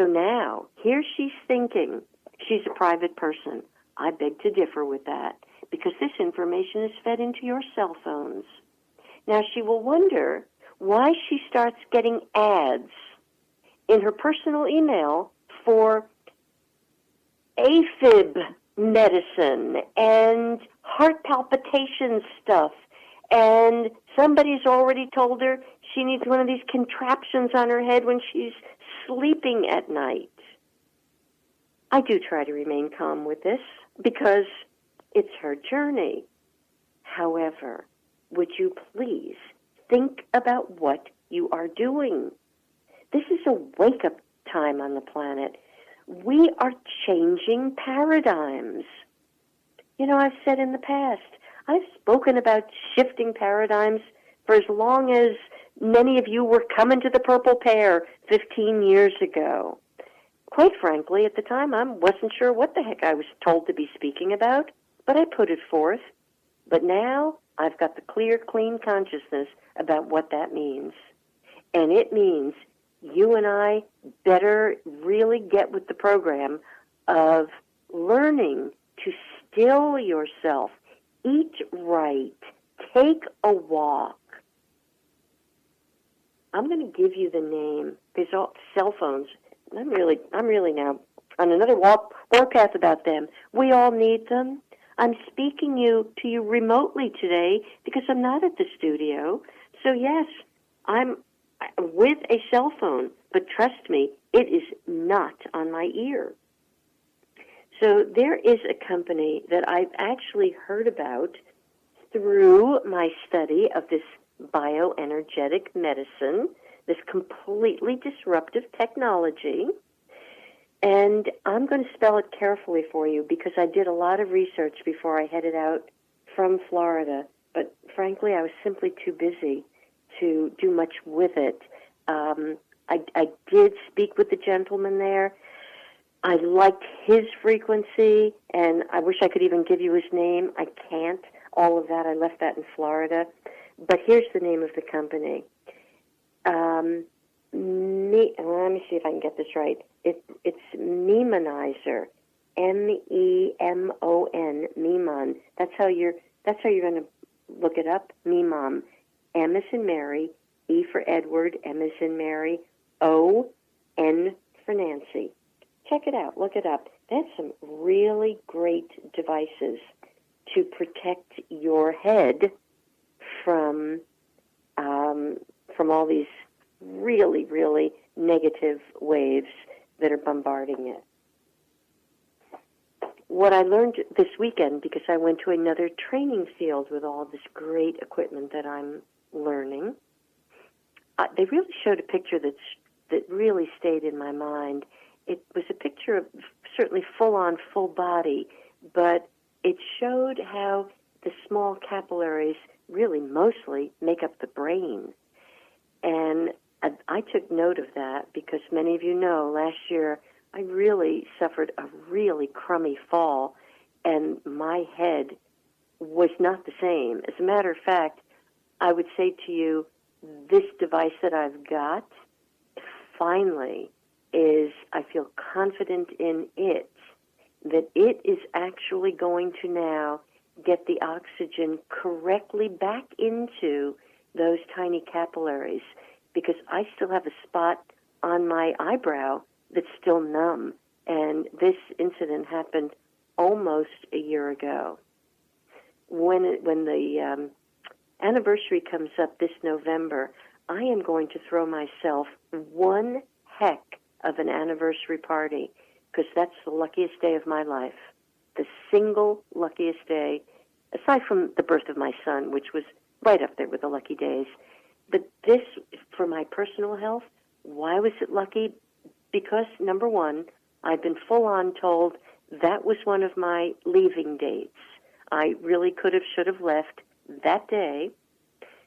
So now, here she's thinking she's a private person. I beg to differ with that, because this information is fed into your cell phones. Now she will wonder why she starts getting ads in her personal email for AFib medicine and heart palpitation stuff, and somebody's already told her she needs one of these contraptions on her head when she's sleeping at night. I do try to remain calm with this because it's her journey. However, would you please think about what you are doing? This is a wake-up time on the planet. We are changing paradigms. You know, I've said in the past, I've spoken about shifting paradigms for as long as many of you were coming to the Purple Pear 15 years ago. Quite frankly, at the time, I wasn't sure what the heck I was told to be speaking about, but I put it forth. But now, I've got the clear, clean consciousness about what that means. And it means you and I better really get with the program of learning to still yourself, eat right, take a walk. I'm going to give you the name. There's all cell phones. I'm really now on another warpath about them. We all need them. I'm speaking to you remotely today because I'm not at the studio. So yes, I'm with a cell phone, but trust me, it is not on my ear. So there is a company that I've actually heard about through my study of this bioenergetic medicine, this completely disruptive technology. And I'm going to spell it carefully for you because I did a lot of research before I headed out from Florida. But frankly, I was simply too busy to do much with it. I did speak with the gentleman there. I liked his frequency, and I wish I could even give you his name. I can't. All of that, I left that in Florida. But here's the name of the company. Let me see if I can get this right. It's Memonizer, MEMON, Memon. That's how you're going to look it up. Memon, M as in Mary, E for Edward, M as in Mary, O, N for Nancy. Check it out. Look it up. They have some really great devices to protect your head from all these really, really negative waves that are bombarding it. What I learned this weekend, because I went to another training field with all this great equipment that I'm learning, they really showed a picture that really stayed in my mind. It was a picture of certainly full-on, full body, but it showed how the small capillaries really mostly make up the brain. And I took note of that because many of you know last year I really suffered a really crummy fall, and my head was not the same. As a matter of fact, I would say to you, this device that I've got finally is, I feel confident in it, that it is actually going to now get the oxygen correctly back into those tiny capillaries, because I still have a spot on my eyebrow that's still numb, and this incident happened almost a year ago. When the anniversary comes up this November, I am going to throw myself one heck of an anniversary party, because that's the luckiest day of my life, the single luckiest day, aside from the birth of my son, which was right up there with the lucky days. But this, for my personal health, why was it lucky? Because, number one, I've been full-on told that was one of my leaving dates. I really could have, should have left that day.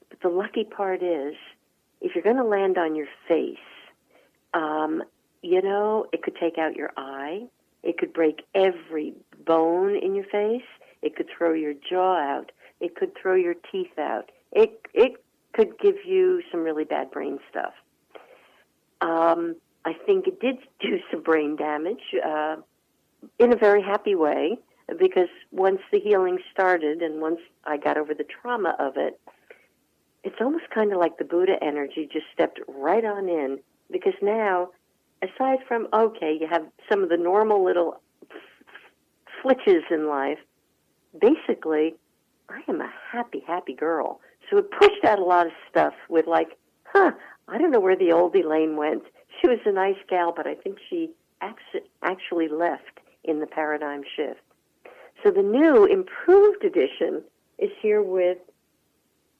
But the lucky part is, if you're going to land on your face, it could take out your eye. It could break every bone in your face. It could throw your jaw out. It could throw your teeth out. It could give you some really bad brain stuff. I think it did do some brain damage in a very happy way, because once the healing started and once I got over the trauma of it, it's almost kind of like the Buddha energy just stepped right on in, because now, aside from, okay, you have some of the normal little flitches in life, basically, I am a happy, happy girl. So it pushed out a lot of stuff with like, I don't know where the old Elaine went. She was a nice gal, but I think she actually left in the paradigm shift. So the new, improved edition is here with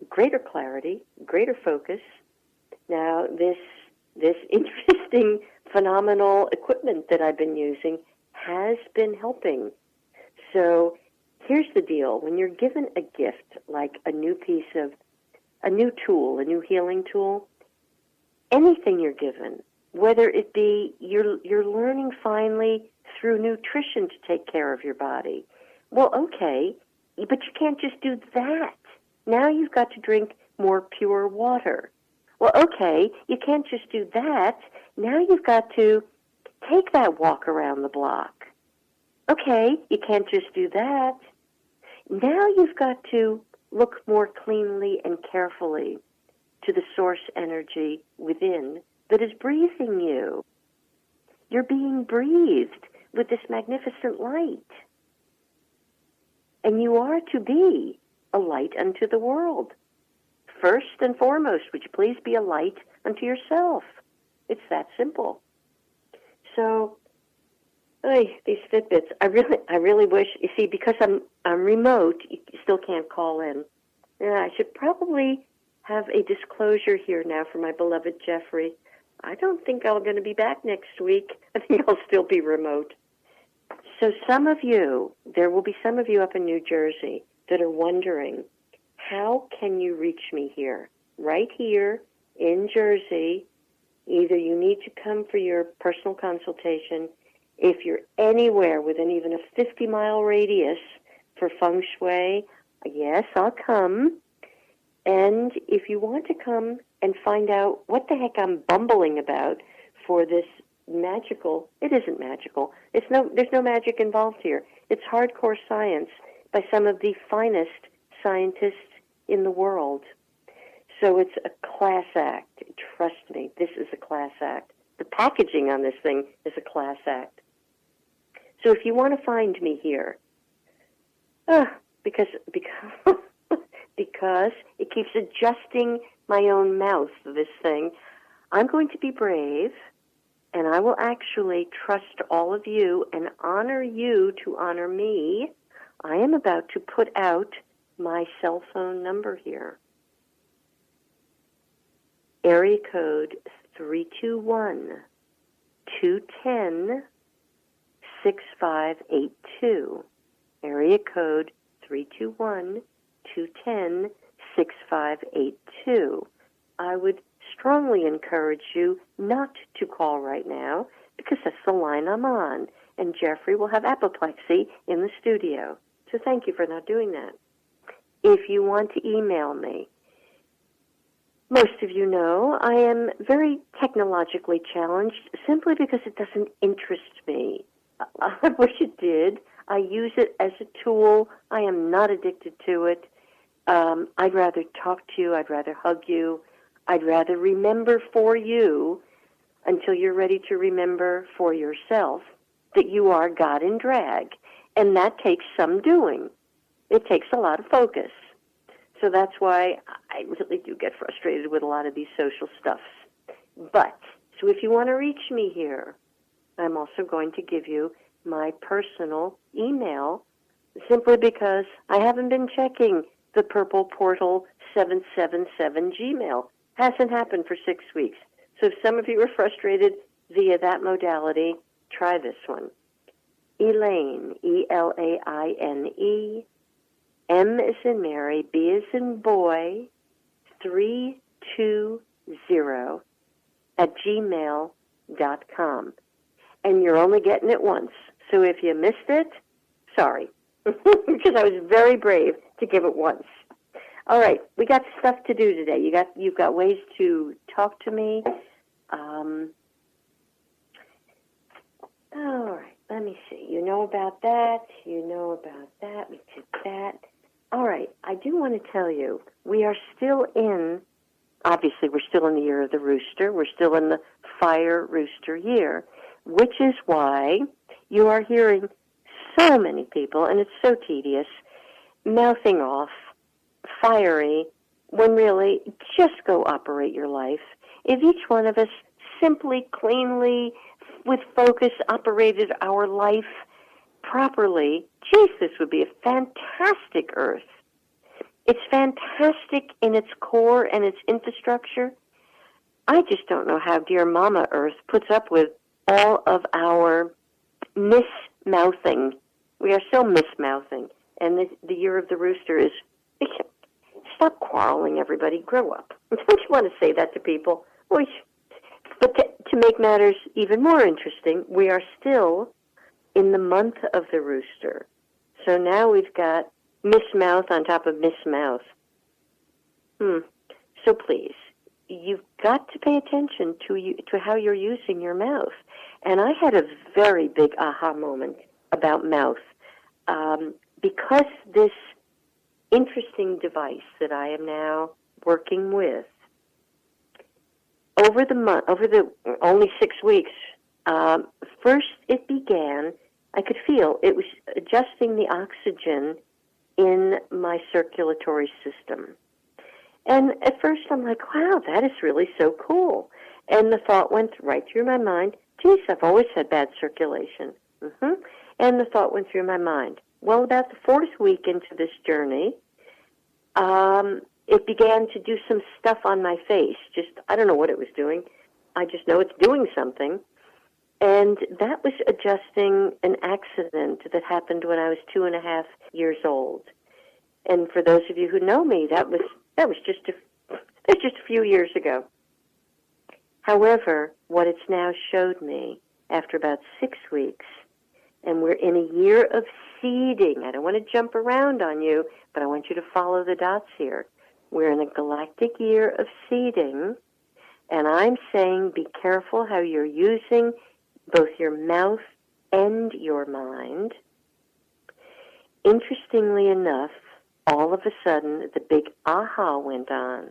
greater clarity, greater focus. Now, this interesting, phenomenal equipment that I've been using has been helping. So here's the deal. When you're given a gift, like a new tool, a new healing tool, anything you're given, whether it be you're learning finally through nutrition to take care of your body. Well, okay, but you can't just do that. Now you've got to drink more pure water. Well, okay, you can't just do that. Now you've got to take that walk around the block. Okay, you can't just do that. Now you've got to look more cleanly and carefully to the source energy within that is breathing you. You're being breathed with this magnificent light. And you are to be a light unto the world. First and foremost, would you please be a light unto yourself? It's that simple. So, these Fitbits, I really wish, you see, because I'm remote, you still can't call in. I should probably have a disclosure here now for my beloved Jeffrey. I don't think I'm going to be back next week. I think I'll still be remote. So there will be some of you up in New Jersey that are wondering, how can you reach me here? Right here in Jersey, either you need to come for your personal consultation. If you're anywhere within even a 50-mile radius for feng shui, yes, I'll come. And if you want to come and find out what the heck I'm bumbling about for this magical, it isn't magical. There's no magic involved here. It's hardcore science by some of the finest scientists in the world. So it's a class act. Trust me, this is a class act. The packaging on this thing is a class act. So if you want to find me here, because it keeps adjusting my own mouth, this thing, I'm going to be brave, and I will actually trust all of you and honor you to honor me. I am about to put out my cell phone number here. Area code 321-210-6582. Area code 321-210-6582. I would strongly encourage you not to call right now, because that's the line I'm on, and Jeffrey will have apoplexy in the studio. So thank you for not doing that. If you want to email me, most of you know I am very technologically challenged simply because it doesn't interest me. I wish it did. I use it as a tool. I am not addicted to it. I'd rather talk to you. I'd rather hug you. I'd rather remember for you until you're ready to remember for yourself that you are God in drag. And that takes some doing. It takes a lot of focus. So that's why I really do get frustrated with a lot of these social stuffs. But, so if you want to reach me here, I'm also going to give you my personal email, simply because I haven't been checking the Purple Portal 777 Gmail. Hasn't happened for 6 weeks. So if some of you are frustrated via that modality, try this one. Elaine, Elaine, M as in Mary, B as in boy, 320 @gmail.com. And you're only getting it once. So if you missed it, sorry. Because I was very brave to give it once. All right, we got stuff to do today. You've got ways to talk to me. about that. You know about that. We did that. All right. I do want to tell you, we are still obviously, we're still in the year of the rooster. We're still in the fire rooster year, which is why you are hearing so many people, and it's so tedious, mouthing off, fiery, when really, just go operate your life. If each one of us simply, cleanly, with focus, operated our life properly, geez, this would be a fantastic Earth. It's fantastic in its core and its infrastructure. I just don't know how dear Mama Earth puts up with all of our mismouthing. We are so mismouthing. And the year of the rooster is, stop quarreling, everybody. Grow up. Don't you want to say that to people? But to make matters even more interesting, we are still in the month of the rooster. So now we've got mismouth on top of mismouth. So please, you've got to pay attention to how you're using your mouth. And I had a very big aha moment about mouth. Because this interesting device that I am now working with, over the only 6 weeks, first it began, I could feel it was adjusting the oxygen in my circulatory system. And at first I'm like, wow, that is really so cool. And the thought went right through my mind, geez, I've always had bad circulation. And the thought went through my mind, well, about the 4th week into this journey, it began to do some stuff on my face. I don't know what it was doing. I just know it's doing something. And that was adjusting an accident that happened when I was 2.5 years old. And for those of you who know me, that was just a few years ago. However, what it's now showed me after about 6 weeks, and we're in a year of seeding. I don't want to jump around on you, but I want you to follow the dots here. We're in a galactic year of seeding, and I'm saying be careful how you're using both your mouth and your mind. Interestingly enough, all of a sudden, the big aha went on.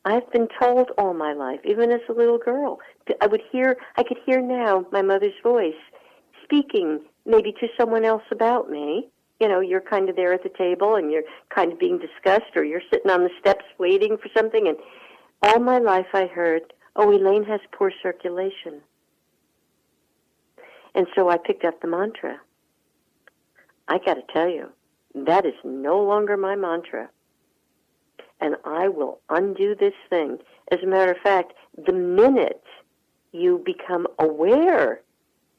I've been told all my life, even as a little girl, I could hear now my mother's voice speaking maybe to someone else about me. You know, you're kind of there at the table and you're kind of being discussed, or you're sitting on the steps waiting for something, and all my life I heard, oh, Elaine has poor circulation. And so I picked up the mantra. I got to tell you, that is no longer my mantra. And I will undo this thing. As a matter of fact, the minute you become aware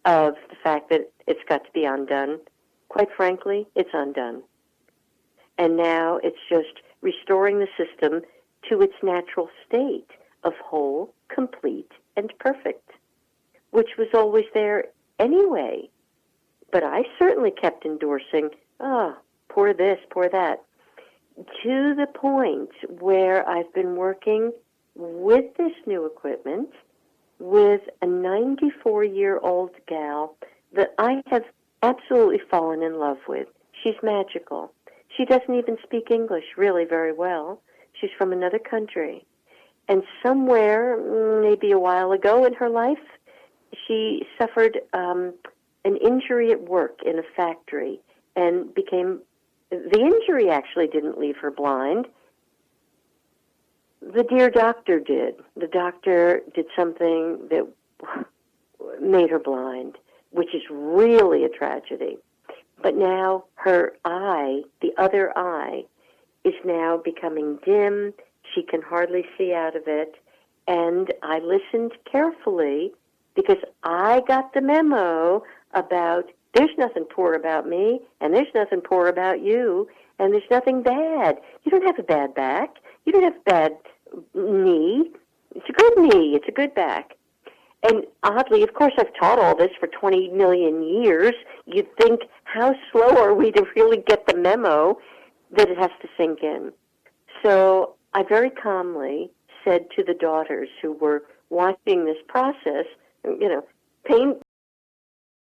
of the fact that it's got to be undone, quite frankly, it's undone. And now it's just restoring the system to its natural state of whole, complete, and perfect, which was always there anyway. But I certainly kept endorsing, pour this, pour that, to the point where I've been working with this new equipment with a 94-year-old gal that I have absolutely fallen in love with. She's magical. She doesn't even speak English really very well. She's from another country. And somewhere, maybe a while ago in her life, she suffered an injury at work in a factory and the injury actually didn't leave her blind. The dear doctor did. The doctor did something that made her blind, which is really a tragedy. But now her eye, the other eye, is now becoming dim. She can hardly see out of it. And I listened carefully because I got the memo about there's nothing poor about me, and there's nothing poor about you, and there's nothing bad. You don't have a bad back. You don't have a bad knee. It's a good knee. It's a good back. And oddly, of course, I've taught all this for 20 million years. You'd think, how slow are we to really get the memo that it has to sink in? So I very calmly said to the daughters who were watching this process, pain